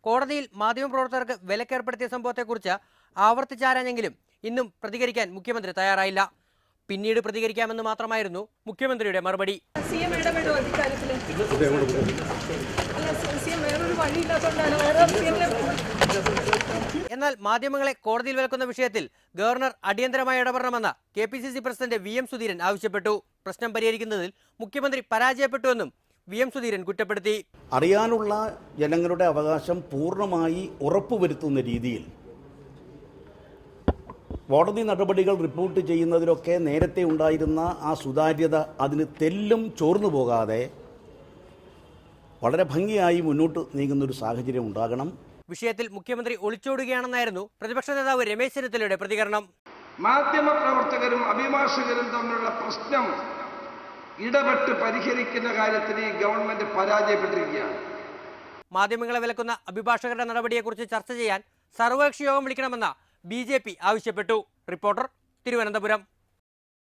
കോടതിയിൽ മാധ്യമപ്രവർത്തകർക്ക് വിലക്കേർപ്പെടുത്തിയ സംഭവത്തെക്കുറിച്ച് ആവർത്തിച്ചാരാഞ്ഞെങ്കിലും ഇന്നും പ്രതികരിക്കാൻ മുഖ്യമന്ത്രി തയ്യാറായില്ല. പിന്നീട് പ്രതികരിക്കാമെന്ന് മാത്രമായിരുന്നു മുഖ്യമന്ത്രിയുടെ മറുപടി. എന്നാൽ മാധ്യമങ്ങളെ കോടതിയിൽ വിലക്കുന്ന വിഷയത്തിൽ ഗവർണർ അടിയന്തരമായി ഇടപെടണമെന്ന് KPCC പ്രസിഡന്റ് VM സുധീരൻ ആവശ്യപ്പെട്ടു. പ്രശ്നം പരിഹരിക്കുന്നതിൽ മുഖ്യമന്ത്രി പരാജയപ്പെട്ടുവെന്നും VM സുധീരൻ കുറ്റപ്പെടുത്തി. അറിയാനുള്ള ജനങ്ങളുടെ അവകാശം പൂർണ്ണമായി ഉറപ്പുവരുത്തുന്ന രീതിയിൽ കോടതി നടപടികൾ റിപ്പോർട്ട് ചെയ്യുന്നതിലൊക്കെ നേരത്തെ ഉണ്ടായിരുന്ന ആ സുതാര്യത അതിന് തെല്ലും ചോർന്നു പോകാതെ വളരെ ഭംഗിയായി മുന്നോട്ട് നീങ്ങുന്നൊരു സാഹചര്യം ഉണ്ടാകണം. വിഷയത്തിൽ മുഖ്യമന്ത്രി ഒളിച്ചോടുകയാണെന്നായിരുന്നു പ്രതിപക്ഷ നേതാവ് രമേശ് ചെന്നിത്തലയുടെ പ്രതികരണം. മാധ്യമപ്രവർത്തകരും അഭിഭാഷകരും തമ്മിലുള്ള പ്രശ്നം ഇടപെട്ട് പരിഹരിക്കുന്ന കാര്യത്തിൽ ഈ ഗവൺമെന്റ് പരാജയപ്പെട്ടിരിക്കുകയാണ്. മാധ്യമങ്ങളെ വിലക്കുന്ന അഭിഭാഷകരുടെ നടപടിയെക്കുറിച്ച് ചർച്ച ചെയ്യാൻ സർവകക്ഷി യോഗം വിളിക്കണമെന്ന് BJP ആവശ്യപ്പെട്ടു. റിപ്പോർട്ടർ, തിരുവനന്തപുരം.